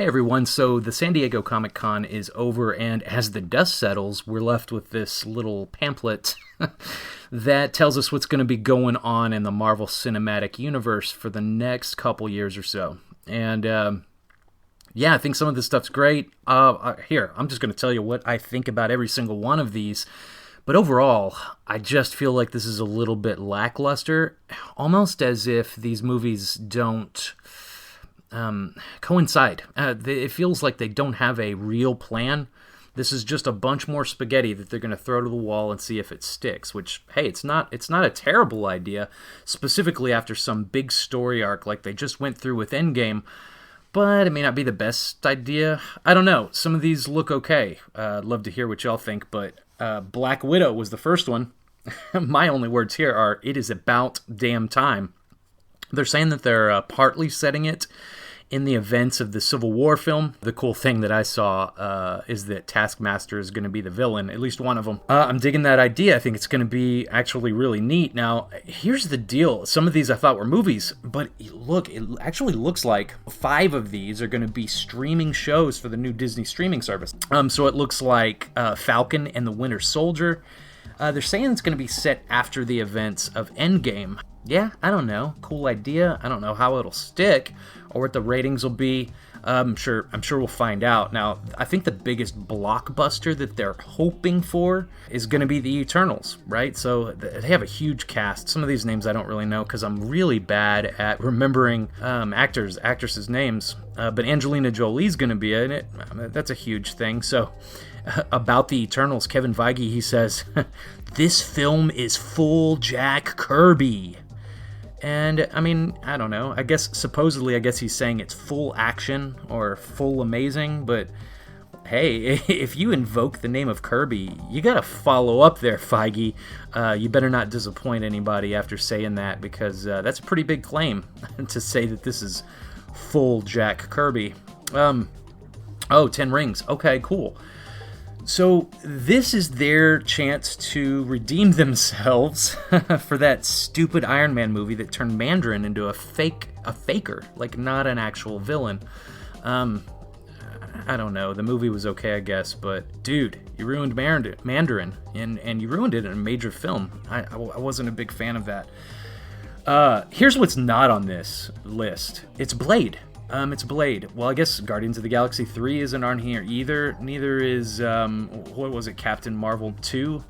Hey everyone, so the San Diego Comic Con is over, and as the dust settles, we're left with this little pamphlet that tells us what's going to be going on in the Marvel Cinematic Universe for the next couple years or so. And I think some of this stuff's great. Here, I'm just going to tell you what I think about every single one of these. But overall, I just feel like this is a little bit lackluster, almost as if these movies don't coincide. It feels like they don't have a real plan. This is just a bunch more spaghetti that they're going to throw to the wall and see if it sticks, which, hey, it's not a terrible idea, specifically after some big story arc like they just went through with Endgame, but it may not be the best idea. I don't know. Some of these look okay. I'd love to hear what y'all think, but Black Widow was the first one. My only words here are, it is about damn time. They're saying that they're partly setting it in the events of the Civil War film. The cool thing that I saw is that Taskmaster is going to be the villain, at least one of them. I'm digging that idea. I think it's going to be actually really neat. Now, here's the deal. Some of these I thought were movies, but look, it actually looks like 5 of these are going to be streaming shows for the new Disney streaming service. So it looks like Falcon and the Winter Soldier. They're saying it's going to be set after the events of Endgame. Yeah, I don't know. Cool idea. I don't know how it'll stick or what the ratings will be. I'm sure we'll find out. Now, I think the biggest blockbuster that they're hoping for is going to be the Eternals, right? So they have a huge cast. Some of these names I don't really know because I'm really bad at remembering actresses' names. But Angelina Jolie's going to be in it. That's a huge thing. So about the Eternals, Kevin Feige, he says, this film is full Jack Kirby. And, I mean, I don't know. I guess he's saying it's full action or full amazing, but hey, if you invoke the name of Kirby, you gotta follow up there, Feige. You better not disappoint anybody after saying that, because that's a pretty big claim to say that this is full Jack Kirby. 10 rings. Okay, cool. So this is their chance to redeem themselves for that stupid Iron Man movie that turned Mandarin into a faker, like not an actual villain. I don't know. The movie was okay, I guess, but dude, you ruined Mandarin, and you ruined it in a major film. I wasn't a big fan of that. Here's what's not on this list. It's Blade. It's Blade. Well, I guess Guardians of the Galaxy 3 isn't on here either. Neither is, Captain Marvel 2?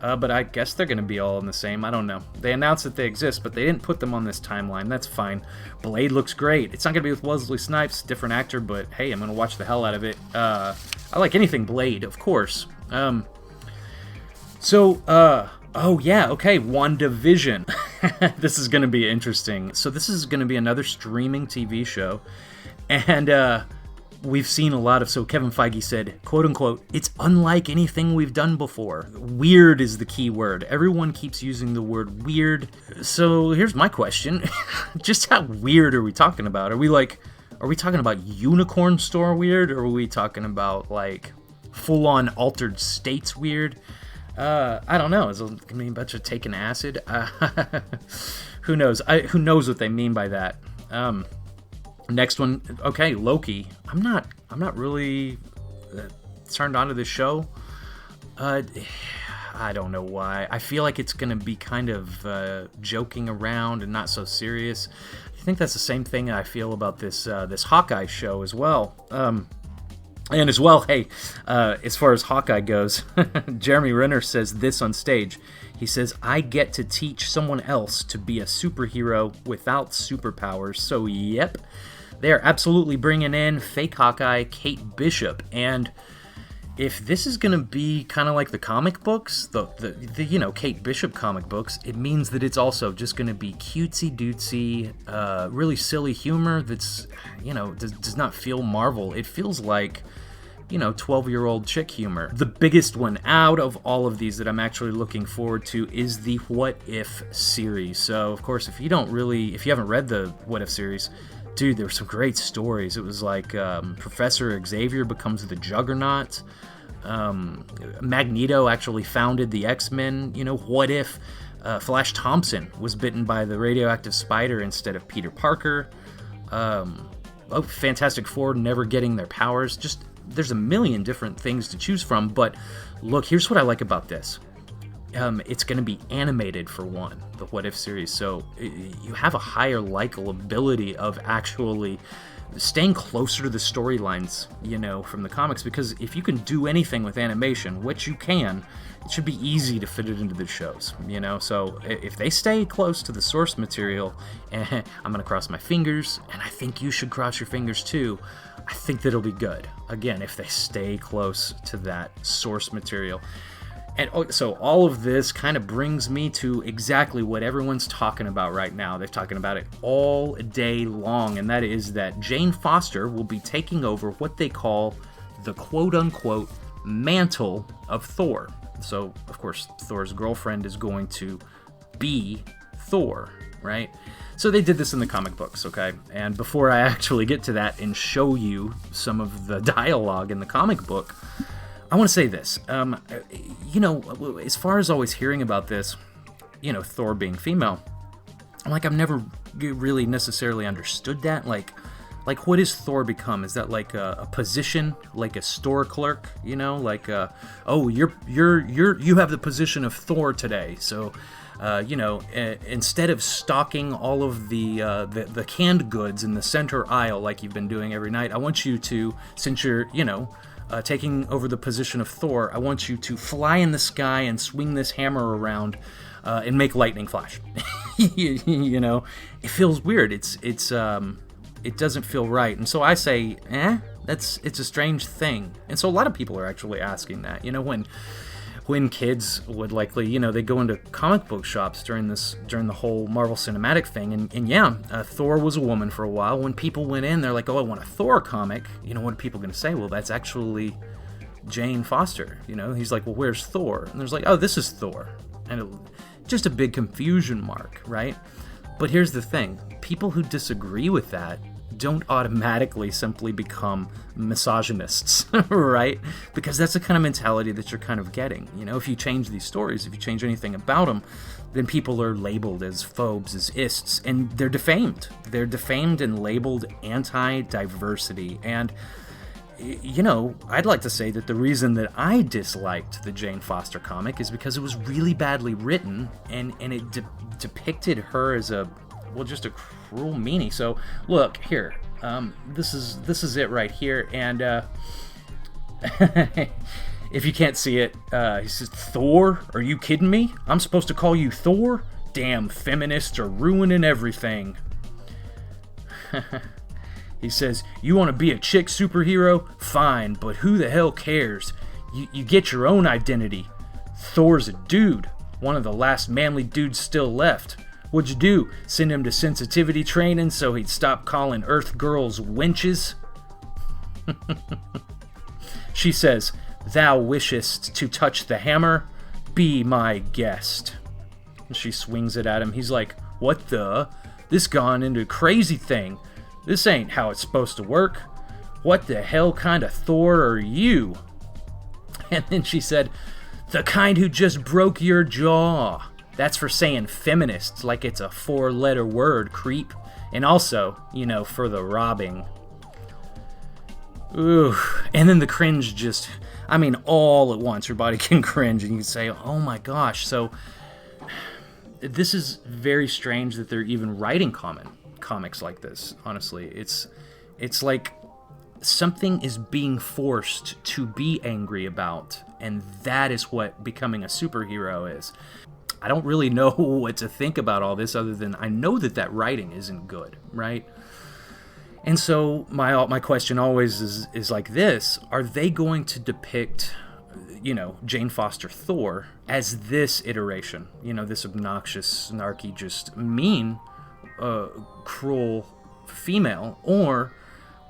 But I guess they're going to be all in the same. I don't know. They announced that they exist, but they didn't put them on this timeline. That's fine. Blade looks great. It's not going to be with Wesley Snipes, different actor, but hey, I'm going to watch the hell out of it. I like anything Blade, of course. WandaVision. This is going to be interesting. So this is going to be another streaming TV show. And we've seen a lot of... So Kevin Feige said, quote unquote, it's unlike anything we've done before. Weird is the key word. Everyone keeps using the word weird. So here's my question. Just how weird are we talking about? Are we talking about Unicorn Store weird? Or are we talking about like full-on altered states weird? I don't know. Is it going to be a bunch of taking acid? Who knows? Who knows what they mean by that? Next one. Okay, Loki. I'm not really turned on to this show. I don't know why. I feel like it's going to be kind of joking around and not so serious. I think that's the same thing I feel about this Hawkeye show as well. And as well, hey, as far as Hawkeye goes, Jeremy Renner says this on stage. He says, I get to teach someone else to be a superhero without superpowers. So, yep, they're absolutely bringing in fake Hawkeye, Kate Bishop. And if this is going to be kind of like the comic books, the Kate Bishop comic books, it means that it's also just going to be cutesy-dootsy, really silly humor that's, does not feel Marvel. It feels like, 12-year-old chick humor. The biggest one out of all of these that I'm actually looking forward to is the What If series. So, of course, if you haven't read the What If series, dude, there were some great stories. It was like Professor Xavier becomes the Juggernaut. Magneto actually founded the X-Men. What if Flash Thompson was bitten by the radioactive spider instead of Peter Parker? Fantastic Four never getting their powers. Just, there's a million different things to choose from. But look, here's what I like about this. It's going to be animated for one, the What If series, so you have a higher likability of actually staying closer to the storylines, from the comics, because if you can do anything with animation, which you can, it should be easy to fit it into the shows, so if they stay close to the source material, I'm going to cross my fingers, and I think you should cross your fingers too. I think that'll be good, again, if they stay close to that source material. And so all of this kind of brings me to exactly what everyone's talking about right now. They're talking about it all day long, and that is that Jane Foster will be taking over what they call the quote-unquote mantle of Thor. So, of course, Thor's girlfriend is going to be Thor, right? So they did this in the comic books, okay? And before I actually get to that and show you some of the dialogue in the comic book, I want to say this, as far as always hearing about this, Thor being female, I've never really necessarily understood that. Like what does Thor become? Is that like a position, like a store clerk? You have the position of Thor today. So, instead of stocking all of the canned goods in the center aisle like you've been doing every night, I want you to, since you're taking over the position of Thor, I want you to fly in the sky and swing this hammer around and make lightning flash. It feels weird. It doesn't feel right. And so I say, it's a strange thing. And so a lot of people are actually asking that. When kids would likely, they go into comic book shops during the whole Marvel Cinematic thing, and Thor was a woman for a while. When people went in, they're like, "Oh, I want a Thor comic." What are people going to say? Well, that's actually Jane Foster. He's like, "Well, where's Thor?" And there's like, "Oh, this is Thor," and just a big confusion mark, right? But here's the thing: people who disagree with that don't automatically simply become misogynists, right? Because that's the kind of mentality that you're kind of getting. If you change these stories, if you change anything about them, then people are labeled as phobes, as ists, and they're defamed. They're defamed and labeled anti-diversity. And, I'd like to say that the reason that I disliked the Jane Foster comic is because it was really badly written, and it depicted her as just a cruel meanie. So look here, this is it right here, and if you can't see it, he says, "Thor? Are you kidding me? I'm supposed to call you Thor? Damn feminists are ruining everything." He says, "You want to be a chick superhero? Fine, but who the hell cares? You get your own identity. Thor's a dude, one of the last manly dudes still left. What'd you do? Send him to sensitivity training so he'd stop calling Earth girls wenches?" She says, "Thou wishest to touch the hammer? Be my guest." And she swings it at him. He's like, "What the? This gone into a crazy thing. This ain't how it's supposed to work. What the hell kind of Thor are you?" And then she said, "The kind who just broke your jaw. That's for saying feminists like it's a 4-letter word, creep. And also, for the robbing." Ooh. And then the cringe just, all at once, your body can cringe and you can say, oh my gosh. So this is very strange that they're even writing comics like this, honestly. It's like something is being forced to be angry about, and that is what becoming a superhero is. I don't really know what to think about all this other than I know that writing isn't good, right? And so my question always is like this: are they going to depict, Jane Foster Thor as this iteration? This obnoxious, snarky, just mean, cruel female, or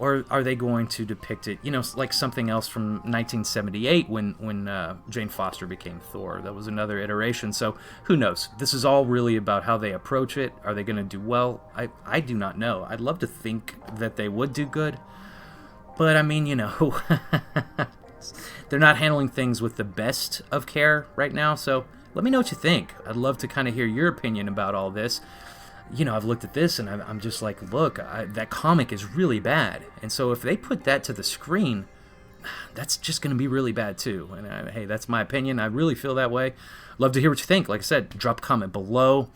are they going to depict it, like something else from 1978 when Jane Foster became Thor? That was another iteration. So who knows? This is all really about how they approach it. Are they going to do well? I do not know. I'd love to think that they would do good, but they're not handling things with the best of care right now. So let me know what you think. I'd love to kind of hear your opinion about all this. you know, I've looked at this and I'm just like, look, that comic is really bad. And so if they put that to the screen, that's just going to be really bad too. And hey, that's my opinion. I really feel that way. Love to hear what you think. Like I said, drop a comment below.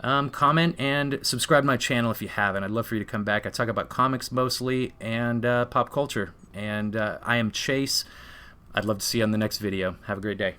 Comment and subscribe to my channel if you haven't. I'd love for you to come back. I talk about comics mostly and pop culture. And I am Chase. I'd love to see you on the next video. Have a great day.